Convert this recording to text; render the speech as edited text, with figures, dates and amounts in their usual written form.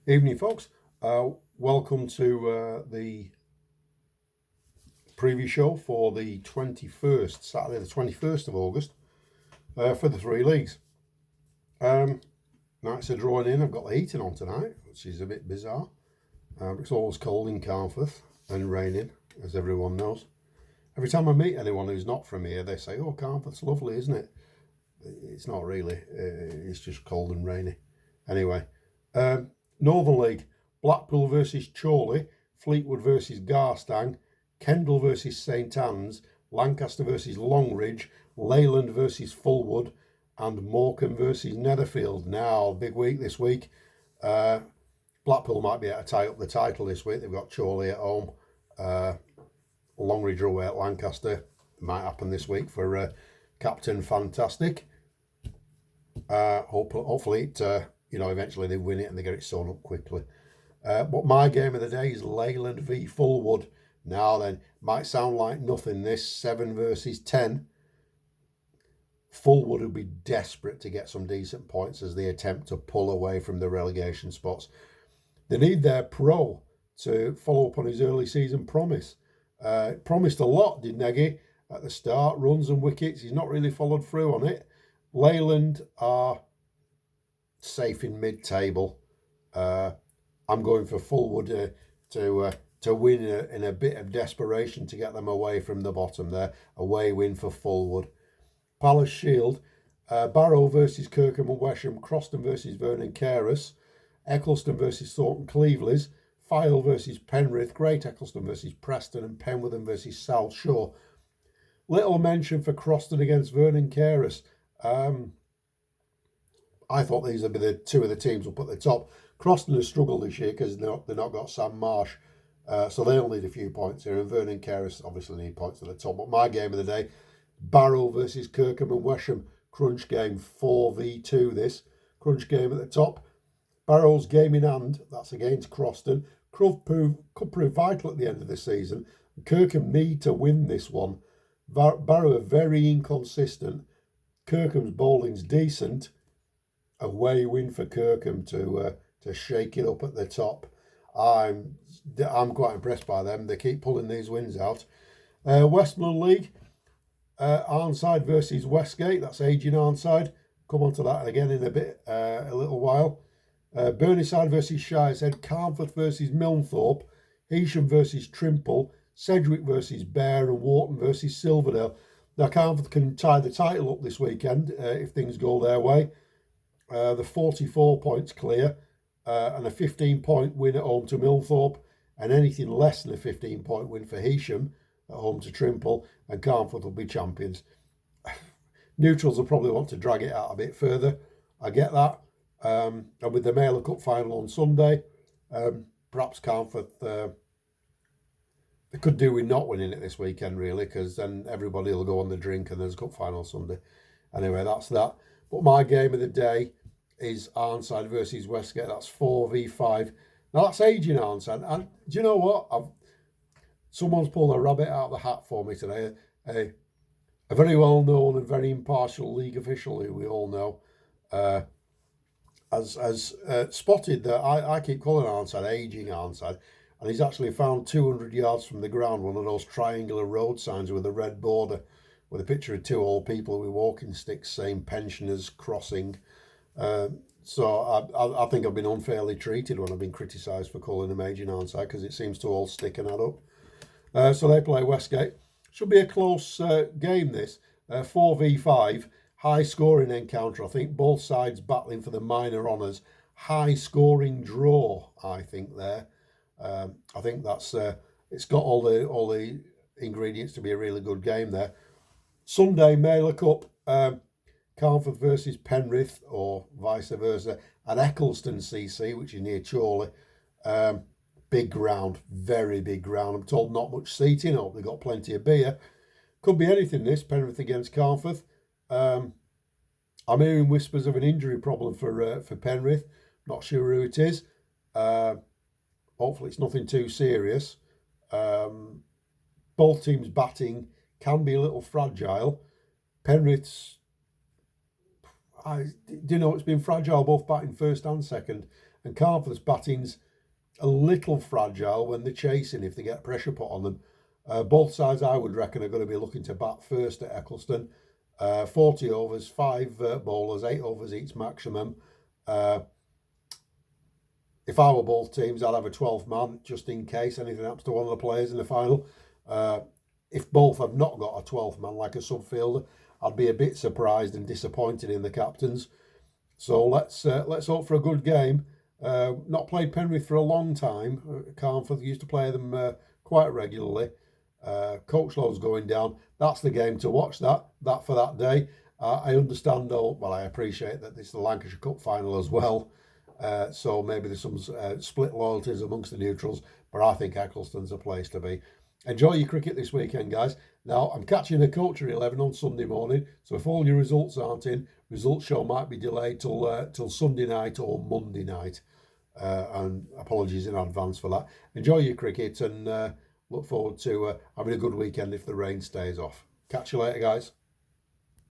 Evening, folks. Welcome to the preview show for the 21st, Saturday, the 21st of August, for the three leagues. Nights are drawing in. I've got the heating on tonight, which is a bit bizarre. It's always cold in Carnforth and raining, as everyone knows. Every time I meet anyone who's not from here, they say, "Oh, Carnforth's lovely, isn't it?" It's not really. It's just cold and rainy. Anyway, Northern League. Blackpool versus Chorley, Fleetwood versus Garstang, Kendal versus St Anne's, Lancaster versus Longridge, Leyland versus Fulwood, and Morecambe versus Netherfield. Now, big week this week. Blackpool might be able to tie up the title this week. They've got Chorley at home. Longridge away at Lancaster. It might happen this week for Captain Fantastic. Hopefully, eventually they win it and they get it sewn up quickly. But my game of the day is Leyland v Fulwood. Now then, might sound like nothing, this 7 versus 10. Fulwood will be desperate to get some decent points as they attempt to pull away from the relegation spots. They need their pro to follow up on his early season promise. Promised a lot, did Nagy, at the start, runs and wickets. He's not really followed through on it. Leyland are safe in mid-table. I'm going for Fulwood to win in a bit of desperation to get them away from the bottom there. Away win for Fulwood. Palace Shield. Barrow versus Kirkham and Wesham. Croston versus Vernon Carus. Eccleston versus Thornton Cleveland. Fyle versus Penrith. Great Eccleston versus Preston. And Penwitham versus South Shore. Little mention for Croston against Vernon Carus. I thought these would be the two of the teams up at the top. Croston has struggled this year because they've not got Sam Marsh. So they'll need a few points here. And Vernon Carus obviously need points at the top. But my game of the day, Barrow versus Kirkham and Wesham. Crunch game 4v2 this. Crunch game at the top. Barrow's game in hand, that's against Croston. Could prove vital at the end of the season. Kirkham need to win this one. Barrow are very inconsistent. Kirkham's bowling's decent. Away win for Kirkham to shake it up at the top. I'm quite impressed by them. They keep pulling these wins out. Westmoreland League, Arnside versus Westgate. That's aging Arnside. Come on to that again in a little while. Burneside versus Shireshead. Carnforth versus Milnthorpe. Heysham versus Trimple. Sedgwick versus Bear, and Wharton versus Silverdale. Now Carnforth can tie the title up this weekend if things go their way. The 44 points clear and a 15-point win at home to Milnthorpe, and anything less than a 15-point win for Heysham at home to Trimple, and Carnforth will be champions. Neutrals will probably want to drag it out a bit further. I get that. And with the Mailer Cup final on Sunday, perhaps Carnforth they could do with not winning it this weekend, really, because then everybody will go on the drink and there's a cup final Sunday. Anyway, that's that. But my game of the day is Arnside versus Westgate. That's 4v5. Now, that's aging Arnside. And do you know what? Someone's pulled a rabbit out of the hat for me today. A very well-known and very impartial league official who we all know has spotted that I keep calling Arnside aging Arnside. And he's actually found 200 yards from the ground one of those triangular road signs with a red border with a picture of two old people with walking sticks saying pensioners crossing. So I think I've been unfairly treated when I've been criticised for calling them aging Arnside because it seems to all stick and add up. So they play Westgate. Should be a close game this. 4v5. High scoring encounter. I think both sides battling for the minor honours. High scoring draw, I think there. I think that's it's got all the ingredients to be a really good game there. Sunday Mailer Cup, Carnforth versus Penrith or vice versa, and Eccleston CC, which is near Chorley. Big ground, very big ground. I'm told not much seating. I hope they've got plenty of beer. Could be anything this, Penrith against Carnforth. I'm hearing whispers of an injury problem for Penrith. Not sure who it is. Hopefully it's nothing too serious. Both teams' batting can be a little fragile. Penrith's, it's been fragile both batting first and second. And Carnforth's batting's a little fragile when they're chasing if they get pressure put on them. Both sides, I would reckon, are going to be looking to bat first at Eccleston. 40 overs, 5 bowlers, 8 overs each maximum. If I were both teams, I'd have a 12th man just in case anything happens to one of the players in the final. If both have not got a 12th man like a subfielder, I'd be a bit surprised and disappointed in the captains. So let's hope for a good game. Not played Penrith for a long time. Carnforth used to play them quite regularly. Coachlow's going down. That's the game to watch. That for that day. I understand though. Well, I appreciate that this is the Lancashire Cup final as well. So maybe there's some split loyalties amongst the neutrals. But I think Eccleston's a place to be. Enjoy your cricket this weekend, guys. Now, I'm catching a Culture 11 on Sunday morning, so if all your results aren't in, results show might be delayed till Sunday night or Monday night. And apologies in advance for that. Enjoy your cricket and look forward to having a good weekend if the rain stays off. Catch you later, guys.